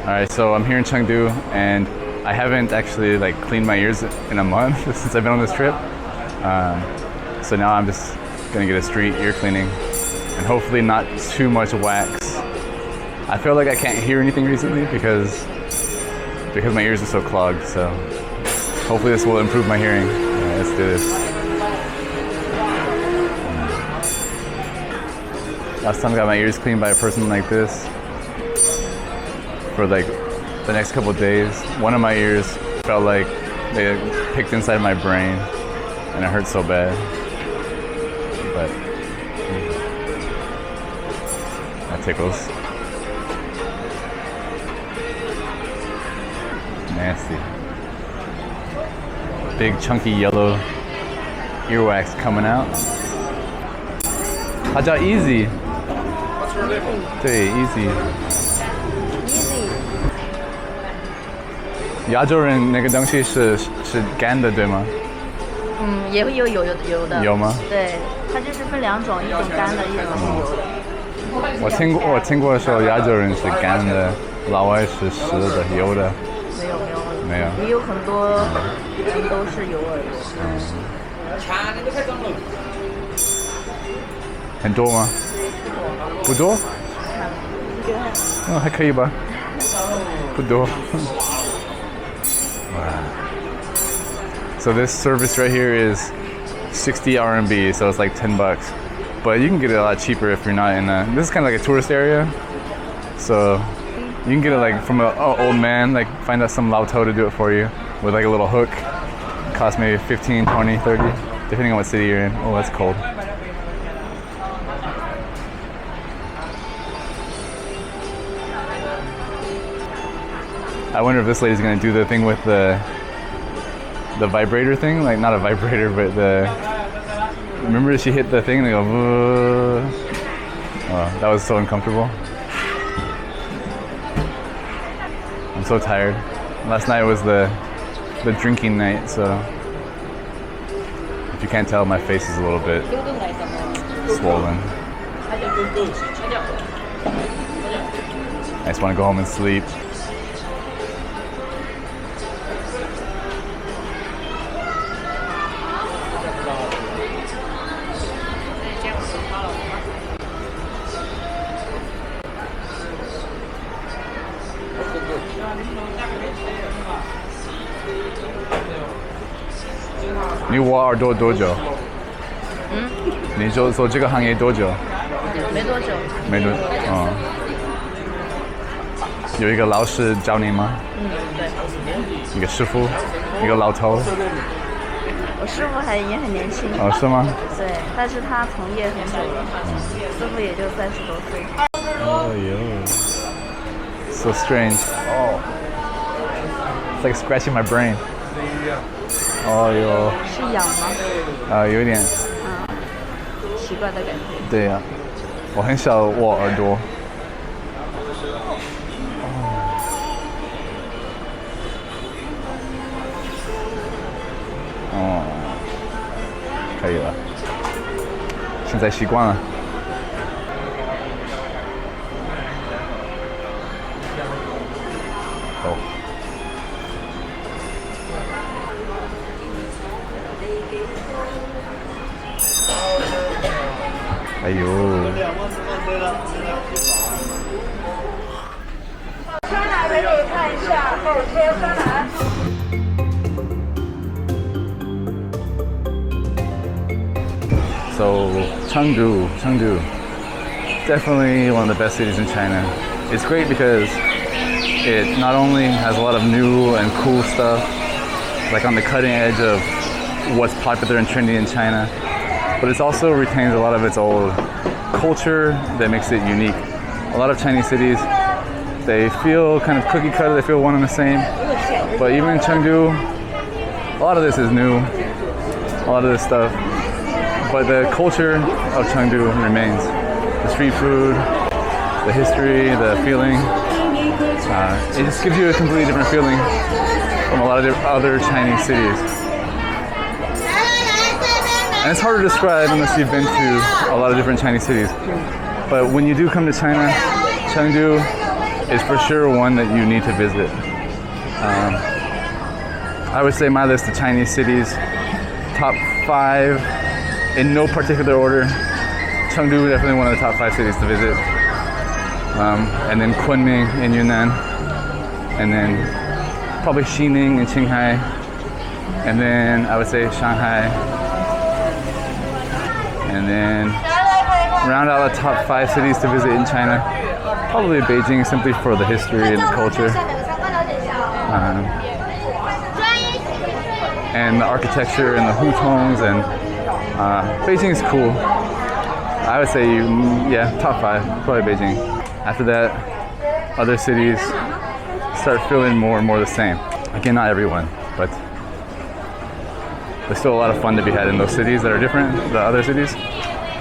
Alright, so I'm here in Chengdu and I haven't actually like cleaned my ears in a month since I've been on this trip. So now I'm just gonna get a street ear cleaning and hopefully not too much wax. I feel like I can't hear anything recently because my ears are so clogged, so hopefully this will improve my hearing. Yeah, let's do this. Last time I got my ears cleaned by a person like this for like the next couple of days. One of my ears felt like they picked inside my brain and it hurt so bad. But that tickles. Nasty. Big chunky yellow earwax coming out. 它叫 Easy。对 Easy。亚洲人那个东西是干的，对吗？嗯，也会有的。有吗？对，它就是分两种，一种干的，一种是油的。我听过说亚洲人是干的，老外是湿的、油的。没有。也有很多人都是油耳朵。很多吗？不多。还可以吧。不多。So this service right here is 60 RMB, so it's like 10 bucks. But you can get it a lot cheaper if you're not in a... This is kind of like a tourist area. So you can get it like from an old man, like find out some Lao Tou to do it for you with like a little hook. It costs maybe 15, 20, 30, depending on what city you're in. Oh, that's cold. I wonder if this lady's gonna do the thing with the vibrator thing, like not a vibrator, but remember she hit the thing and they go, oh, that was so uncomfortable. I'm so tired. Last night was the drinking night, so if you can't tell, my face is a little bit swollen. I just want to go home and sleep.你挖耳朵多久？你做这个行业多久？没多久。没多，有一个老师教你吗？对。一个师傅，一个老头。我师傅也很年轻。哦，是吗？对，但是他从业很久了，师傅也就30多岁。Oh, yo. So strange. Oh. It's like scratching my brain. Oh, yo. 是痒吗？有点。奇怪的感觉。对呀，我很少握耳朵。哦，可以了，现在习惯了。哦。哎呦！酸奶可以看一下，后切酸奶。So Chengdu, definitely one of the best cities in China. It's great because it not only has a lot of new and cool stuff, like on the cutting edge of what's popular and trendy in China, but it also retains a lot of its old culture that makes it unique. A lot of Chinese cities, they feel kind of cookie cutter, they feel one and the same, but even in Chengdu, a lot of this is new, a lot of this stuff. But the culture of Chengdu remains. The street food, the history, the feeling. It just gives you a completely different feeling from a lot of other Chinese cities. And it's hard to describe unless you've been to a lot of different Chinese cities. But when you do come to China, Chengdu is for sure one that you need to visit. I would say my list of Chinese cities, top 5 in no particular order. Chengdu definitely one of the top 5 cities to visit. And then Kunming in Yunnan. And then probably Xining and Qinghai. And then I would say Shanghai. And then round out the top 5 cities to visit in China. Probably Beijing, simply for the history and the culture. And the architecture and the hutongs, and Beijing is cool. I would say, top 5, probably Beijing. After that, other cities start feeling more and more the same. Again, not everyone, but there's still a lot of fun to be had in those cities that are different, the other cities.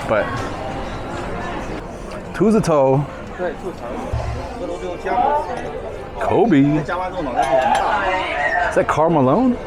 But Tuzatou, Kobe, is that Karl Malone?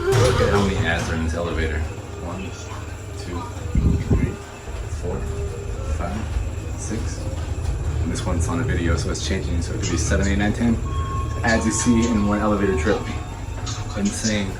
Look at how many ads are in this elevator. 1, 2, 3, 4, 5, 6. And this one's on a video, so it's changing. So it could be 7, 8, 9, 10 ads you see in one elevator trip. Insane.